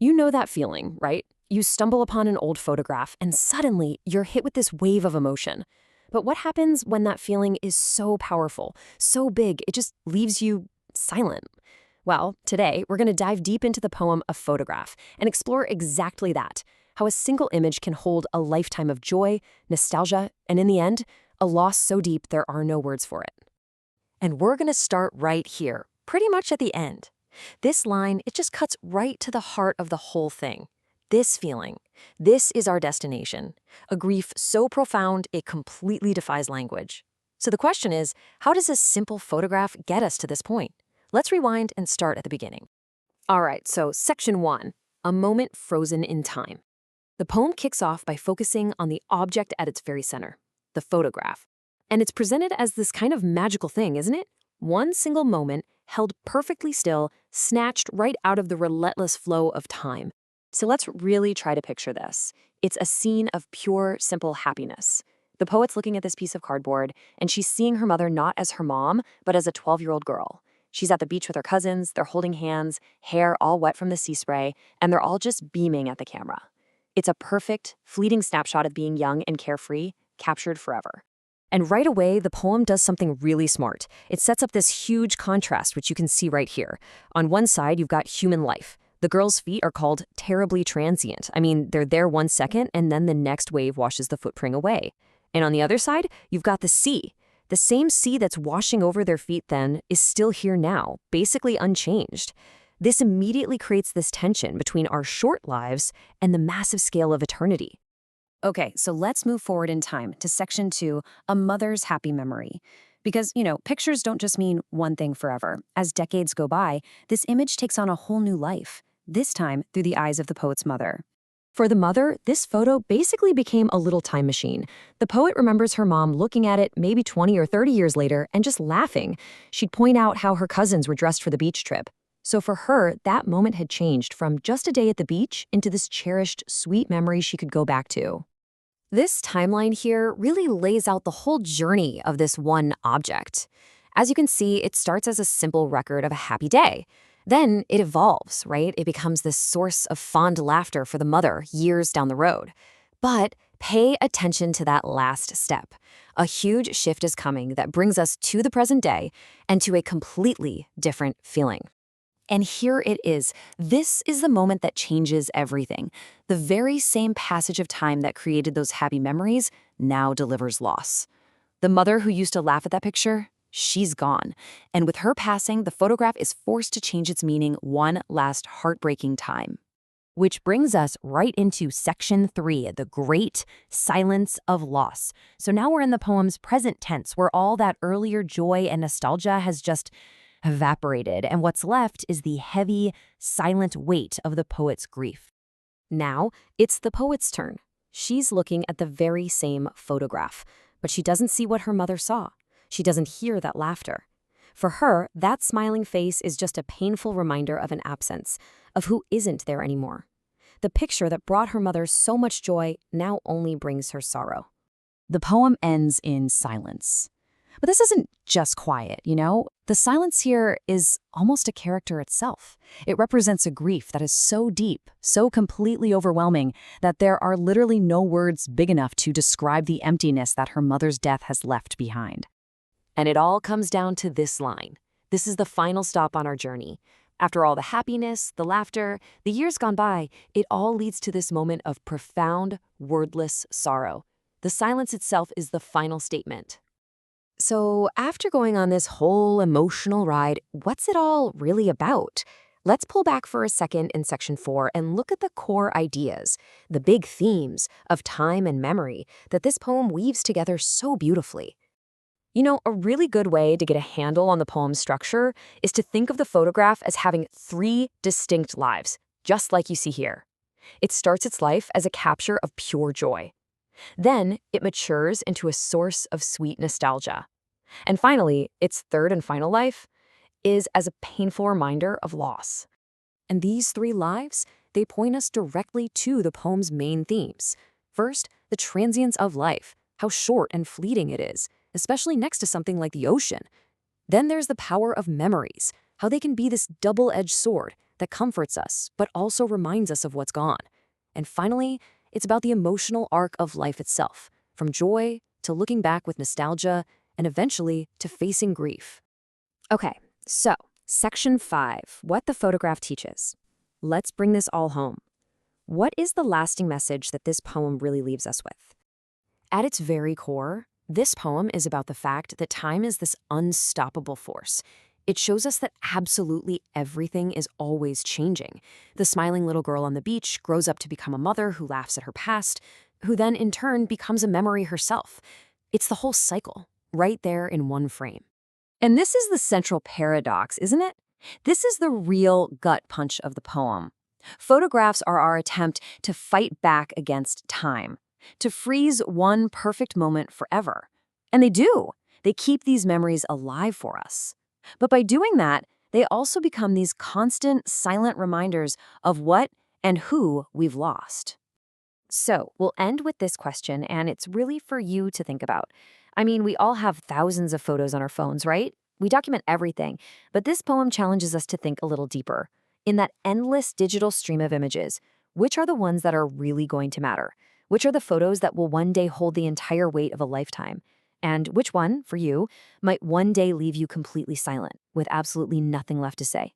You know that feeling, right? You stumble upon an old photograph and suddenly you're hit with this wave of emotion. But what happens when that feeling is so powerful, so big, it just leaves you silent? Well, today we're going to dive deep into the poem A Photograph and explore exactly that, how a single image can hold a lifetime of joy, nostalgia, and in the end, a loss so deep there are no words for it. And we're going to start right here, pretty much at the end. This line, it just cuts right to the heart of the whole thing. This feeling, this is our destination. A grief so profound it completely defies language. So the question is, how does a simple photograph get us to this point? Let's rewind and start at the beginning. All right, so section 1, a moment frozen in time. The poem kicks off by focusing on the object at its very center, the photograph. And it's presented as this kind of magical thing, isn't it? One single moment held perfectly still, snatched right out of the relentless flow of time. So let's really try to picture this. It's a scene of pure, simple happiness. The poet's looking at this piece of cardboard, and she's seeing her mother not as her mom, but as a 12-year-old girl. She's at the beach with her cousins, they're holding hands, hair all wet from the sea spray, and they're all just beaming at the camera. It's a perfect, fleeting snapshot of being young and carefree, captured forever. And right away, the poem does something really smart. It sets up this huge contrast, which you can see right here. On one side, you've got human life. The girl's feet are called terribly transient. I mean, they're there 1 second, and then the next wave washes the footprint away. And on the other side, you've got the sea. The same sea that's washing over their feet then is still here now, basically unchanged. This immediately creates this tension between our short lives and the massive scale of eternity. Okay, so let's move forward in time to section 2, a mother's happy memory. Because, pictures don't just mean one thing forever. As decades go by, this image takes on a whole new life, this time through the eyes of the poet's mother. For the mother, this photo basically became a little time machine. The poet remembers her mom looking at it maybe 20 or 30 years later and just laughing. She'd point out how her cousins were dressed for the beach trip. So for her, that moment had changed from just a day at the beach into this cherished, sweet memory she could go back to. This timeline here really lays out the whole journey of this one object. As you can see, it starts as a simple record of a happy day. Then it evolves, right? It becomes this source of fond laughter for the mother years down the road. But pay attention to that last step. A huge shift is coming that brings us to the present day and to a completely different feeling. And here it is. This is the moment that changes everything. The very same passage of time that created those happy memories now delivers loss. The mother who used to laugh at that picture, she's gone. And with her passing, the photograph is forced to change its meaning one last heartbreaking time. Which brings us right into section 3, the great silence of loss. So now we're in the poem's present tense, where all that earlier joy and nostalgia has just evaporated, and what's left is the heavy, silent weight of the poet's grief. Now, it's the poet's turn. She's looking at the very same photograph, but she doesn't see what her mother saw. She doesn't hear that laughter. For her, that smiling face is just a painful reminder of an absence, of who isn't there anymore. The picture that brought her mother so much joy now only brings her sorrow. The poem ends in silence. But this isn't just quiet, The silence here is almost a character itself. It represents a grief that is so deep, so completely overwhelming, that there are literally no words big enough to describe the emptiness that her mother's death has left behind. And it all comes down to this line. This is the final stop on our journey. After all the happiness, the laughter, the years gone by, it all leads to this moment of profound, wordless sorrow. The silence itself is the final statement. So after going on this whole emotional ride, what's it all really about? Let's pull back for a second in section 4 and look at the core ideas, the big themes of time and memory that this poem weaves together so beautifully. A really good way to get a handle on the poem's structure is to think of the photograph as having 3 distinct lives, just like you see here. It starts its life as a capture of pure joy. Then it matures into a source of sweet nostalgia. And finally, its third and final life is as a painful reminder of loss. And these 3 lives, they point us directly to the poem's main themes. First, the transience of life, how short and fleeting it is, especially next to something like the ocean. Then there's the power of memories, how they can be this double-edged sword, that comforts us, but also reminds us of what's gone. And finally, it's about the emotional arc of life itself, from joy to looking back with nostalgia, and eventually to facing grief. Okay, so section 5, what the photograph teaches. Let's bring this all home. What is the lasting message that this poem really leaves us with? At its very core, this poem is about the fact that time is this unstoppable force. It shows us that absolutely everything is always changing. The smiling little girl on the beach grows up to become a mother who laughs at her past, who then in turn becomes a memory herself. It's the whole cycle, right there in one frame. And this is the central paradox, isn't it? This is the real gut punch of the poem. Photographs are our attempt to fight back against time, to freeze one perfect moment forever. And they do. They keep these memories alive for us. But by doing that, they also become these constant, silent reminders of what and who we've lost. So we'll end with this question, and it's really for you to think about. I mean, we all have thousands of photos on our phones, right? We document everything, but this poem challenges us to think a little deeper. In that endless digital stream of images, which are the ones that are really going to matter? Which are the photos that will one day hold the entire weight of a lifetime? And which one, for you, might one day leave you completely silent, with absolutely nothing left to say?